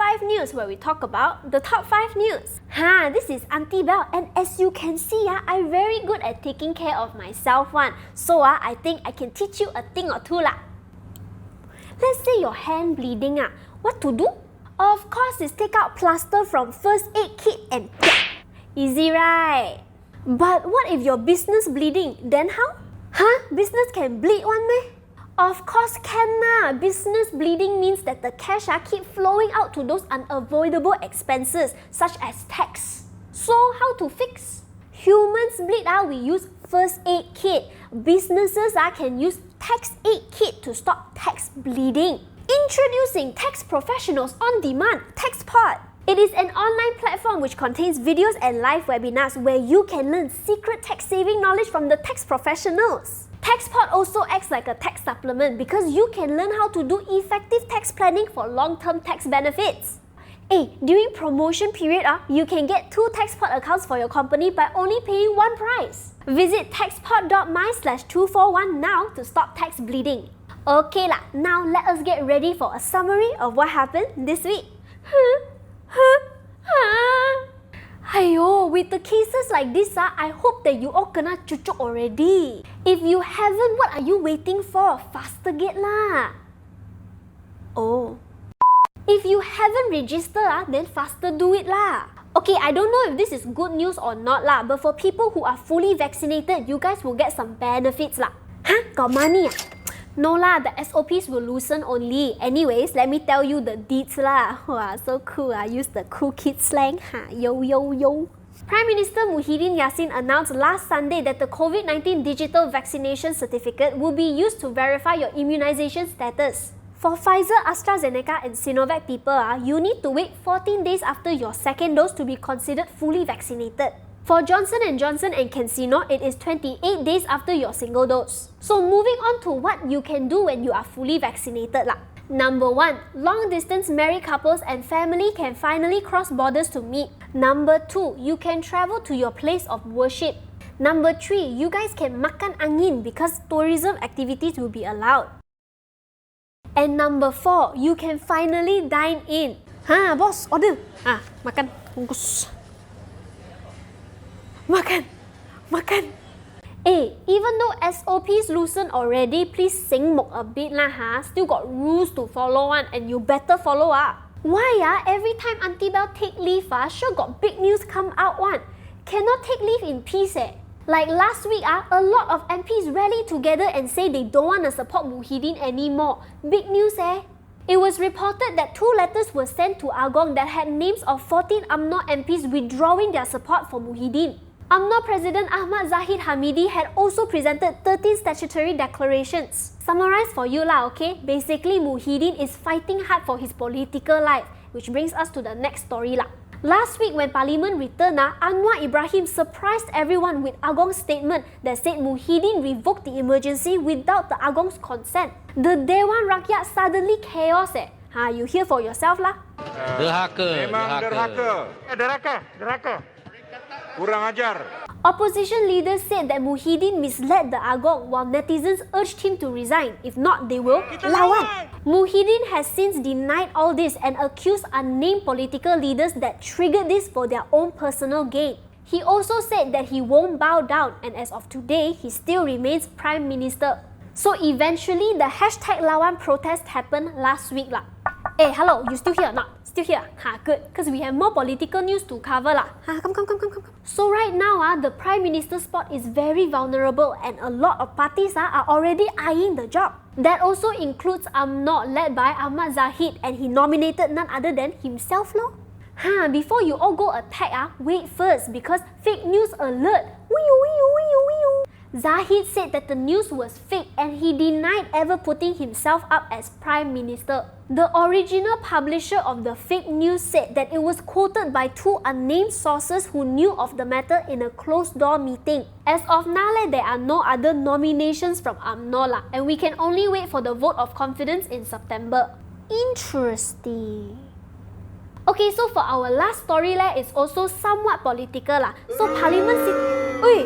5 News, where we talk about the top 5 news. This is Auntie Belle, and as you can see, I'm very good at taking care of myself one. So I think I can teach you a thing or two lah. Let's say your hand bleeding, what to do? Of course, is take out plaster from first aid kit and easy right? But what if your business bleeding? Then how? Business can bleed one meh? Of course can lah. Business bleeding means that the cash keep flowing out to those unavoidable expenses such as tax. So how to fix? Humans bleed, we use first aid kit. Businesses can use tax aid kit to stop tax bleeding. Introducing Tax Professionals on Demand, TaxPod. It is an online platform which contains videos and live webinars where you can learn secret tax saving knowledge from the tax professionals. TaxPod also acts like a tax supplement because you can learn how to do effective tax planning for long-term tax benefits. During promotion period, you can get 2 TaxPod accounts for your company by only paying one price. Visit taxpod.my/241 now to stop tax bleeding. Okay lah, now let us get ready for a summary of what happened this week. With the cases like this, I hope that you all kena cucuk already. If you haven't, what are you waiting for? Faster get lah. If you haven't registered, then faster do it lah. Okay, I don't know if this is good news or not lah, but for people who are fully vaccinated, you guys will get some benefits lah. Got money? No lah, the SOPs will loosen only. Anyways, let me tell you the deets lah. Wow, so cool. I use the cool kid slang. Yo yo yo. Prime Minister Muhyiddin Yassin announced last Sunday that the COVID-19 digital vaccination certificate will be used to verify your immunization status. For Pfizer, AstraZeneca and Sinovac people, you need to wait 14 days after your second dose to be considered fully vaccinated. For Johnson & Johnson and CanSino, it is 28 days after your single dose. So moving on to what you can do when you are fully vaccinated lah. Number 1, long-distance married couples and family can finally cross borders to meet. Number 2, you can travel to your place of worship. Number 3, you guys can makan angin because tourism activities will be allowed. And number 4, you can finally dine in. Boss, order. Makan, bungkus. Makan. Even though SOPs loosen already, please sing mok a bit lah. Still got rules to follow one, and you better follow Why every time Auntie Belle take leave sure got big news come out one. Cannot take leave in peace Like last week a lot of MPs rallied together and say they don't want to support Muhyiddin anymore. Big news It was reported that 2 letters were sent to Agong that had names of 14 UMNO MPs withdrawing their support for Muhyiddin. UMNO President Ahmad Zahid Hamidi had also presented 13 statutory declarations. Summarize for you lah, okay? Basically, Muhyiddin is fighting hard for his political life, which brings us to the next story lah. Last week when Parliament returned, Anwar Ibrahim surprised everyone with Agong's statement that said Muhyiddin revoked the emergency without the Agong's consent. The Dewan Rakyat suddenly chaos you hear for yourself lah. Memang derhaka. Kurang ajar. Opposition leaders said that Muhyiddin misled the Agong while netizens urged him to resign. If not, they will lawan. Muhyiddin has since denied all this and accused unnamed political leaders that triggered this for their own personal gain. He also said that he won't bow down, and as of today, he still remains Prime Minister. So eventually, the #lawan protest happened last week lah. Hello, you still here or not? Still here? Good, because we have more political news to cover lah. Come. So right now, the Prime Minister spot is very vulnerable and a lot of parties are already eyeing the job. That also includes UMNO led by Ahmad Zahid, and he nominated none other than himself lor. Before you all go attack, wait first because fake news alert. Zahid said that the news was fake and he denied ever putting himself up as Prime Minister. The original publisher of the fake news said that it was quoted by 2 unnamed sources who knew of the matter in a closed-door meeting. As of now, there are no other nominations from UMNO and we can only wait for the vote of confidence in September. Interesting. Okay, so for our last story, it's also somewhat political. So Parliament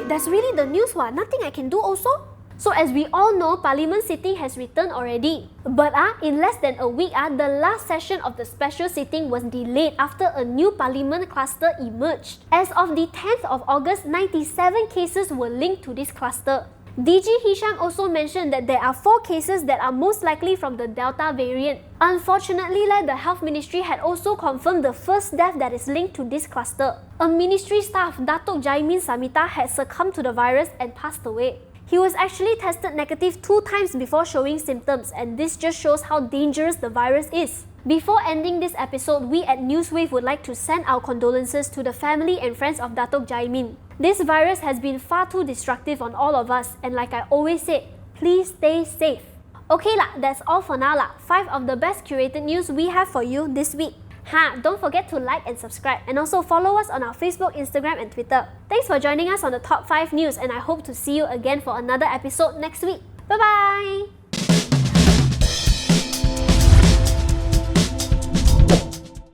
that's really the news. Nothing I can do also. So as we all know, Parliament sitting has returned already. But in less than a week, the last session of the special sitting was delayed after a new Parliament cluster emerged. As of the 10th of August, 97 cases were linked to this cluster. DG Hisham also mentioned that there are 4 cases that are most likely from the Delta variant. Unfortunately, the Health Ministry had also confirmed the first death that is linked to this cluster. A ministry staff, 𝗏𝗏𝗏𝗏, had succumbed to the virus and passed away. He was actually tested negative 2 times before showing symptoms, and this just shows how dangerous the virus is. Before ending this episode, we at Newswav would like to send our condolences to the family and friends of 𝗏𝗏𝗏𝗏. This virus has been far too destructive on all of us, and like I always said, please stay safe. Okay that's all for now 5 of the best curated news we have for you this week. Don't forget to like and subscribe, and also follow us on our Facebook, Instagram and Twitter. Thanks for joining us on the Top 5 News, and I hope to see you again for another episode next week. Bye bye!